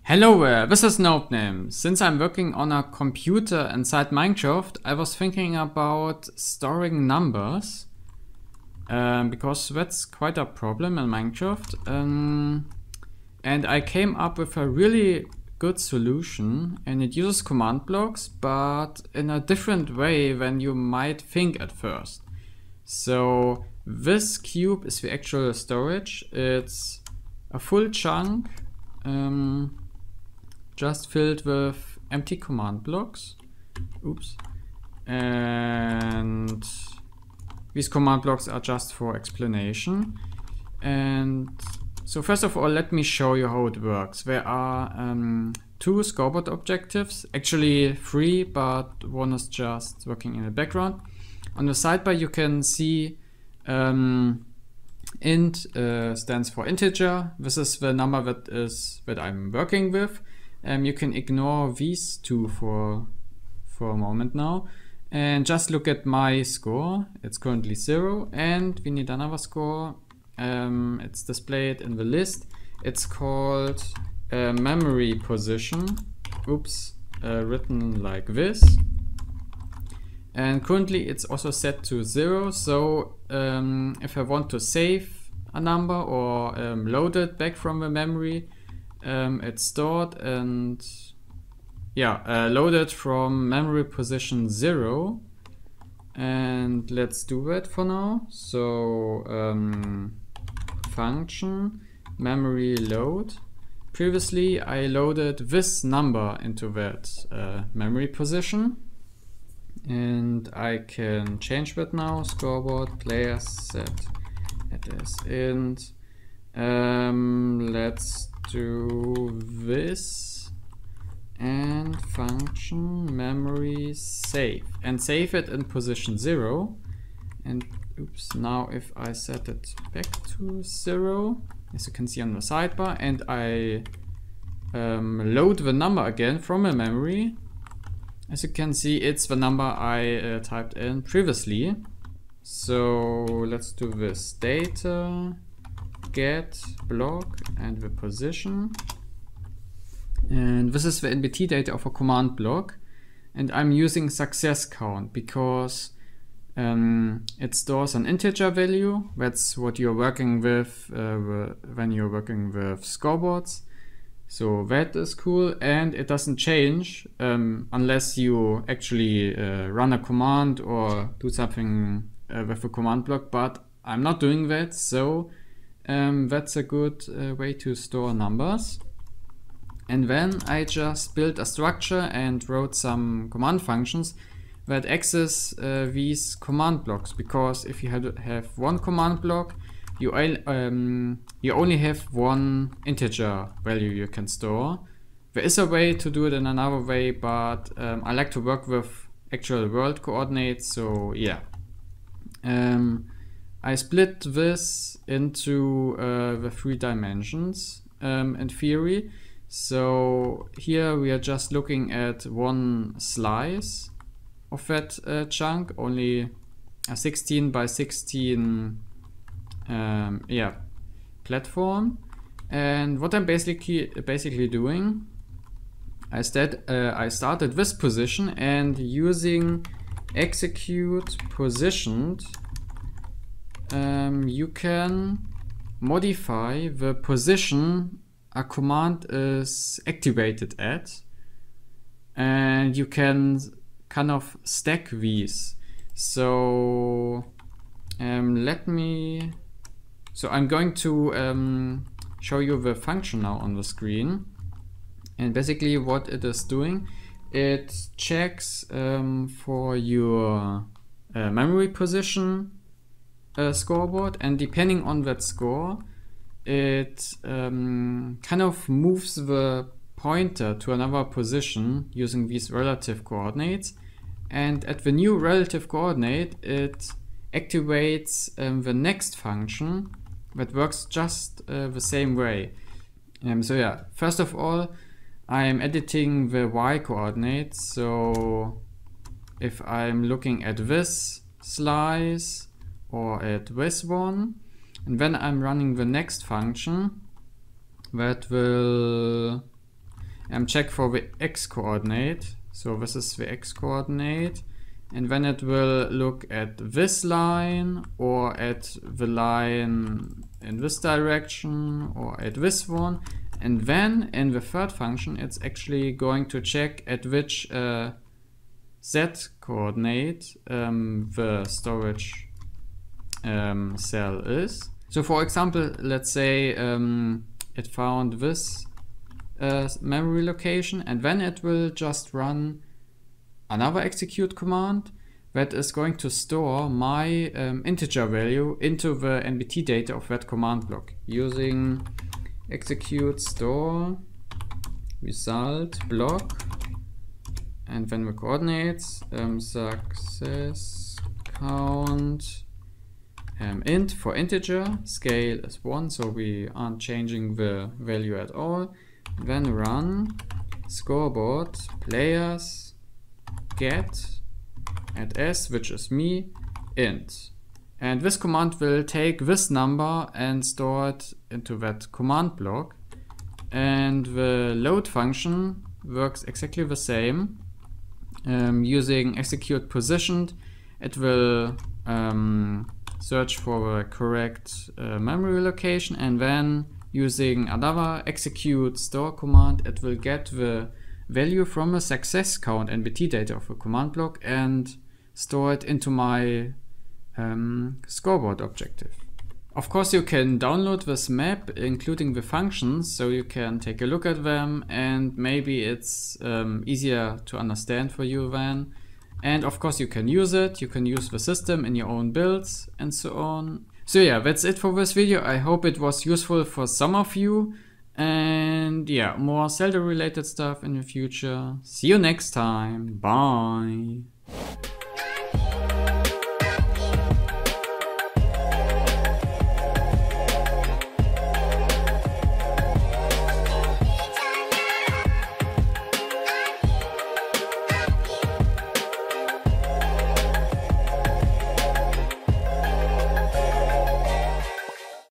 Hello, this is Nopename. Since I'm working on a computer inside Minecraft, I was thinking about storing numbers because that's quite a problem in Minecraft. And I came up with a really good solution, and it uses command blocks, but in a different way than you might think at first. So this cube is the actual storage. It's a full chunk. Just filled with empty command blocks. Oops. And these command blocks are just for explanation. And so first of all, let me show you how it works. There are two scoreboard objectives, actually three, but one is just working in the background. On the sidebar you can see int stands for integer. This is the number that I'm working with. You can ignore these two for a moment now and just look at my score. It's currently 0 and we need another score. It's displayed in the list. It's called memory position. Oops, written like this. And currently it's also set to 0. So if I want to save a number or load it back from the memory, it's stored and loaded from memory position 0, and let's do that for now. So function memory load. Previously I loaded this number into that memory position, and I can change that now. Scoreboard player set as int. Let's do this and function memory save and save it in position 0. And oops, now if I set it back to 0, as you can see on the sidebar, and I load the number again from a memory, as you can see it's the number I typed in previously. So let's do this. Data get block and the position, and this is the NBT data of a command block, and I'm using success count because it stores an integer value. That's what you're working with when you're working with scoreboards, so that is cool, and it doesn't change unless you actually run a command or do something with a command block, but I'm not doing that, so that's a good way to store numbers. And then I just built a structure and wrote some command functions that access these command blocks, because if you have one command block, you only have one integer value you can store. There is a way to do it in another way, but I like to work with actual world coordinates, so yeah. I split this into the 3 dimensions in theory. So here we are just looking at one slice of that chunk, only a 16 by 16 platform. And what I'm basically doing, I started this position, and using execute positioned, you can modify the position a command is activated at, and you can kind of stack these. So I'm going to show you the function now on the screen, and basically what it is doing, it checks for your memory position scoreboard, and depending on that score, it kind of moves the pointer to another position using these relative coordinates, and at the new relative coordinate it activates the next function that works just the same way. So yeah, first of all I'm editing the y coordinates. So if I'm looking at this slice or at this one, and then I'm running the next function, that will check for the x coordinate. So this is the x coordinate, and then it will look at this line or at the line in this direction or at this one. And then in the third function, it's actually going to check at which z coordinate the storage cell is. So for example, let's say it found this memory location, and then it will just run another execute command that is going to store my integer value into the NBT data of that command block using execute store result block, and then the coordinates success count int for integer, scale is 1, so we aren't changing the value at all. Then run scoreboard players get at s, which is me, int. And this command will take this number and store it into that command block. And the load function works exactly the same. Using execute positioned, it will search for the correct memory location, and then using another execute store command, it will get the value from a success count NBT data of a command block and store it into my scoreboard objective. Of course, you can download this map, including the functions, so you can take a look at them, and maybe it's easier to understand for you then. And of course, you can use it. You can use the system in your own builds and so on. So yeah, that's it for this video. I hope it was useful for some of you. And yeah, more Zelda related stuff in the future. See you next time. Bye.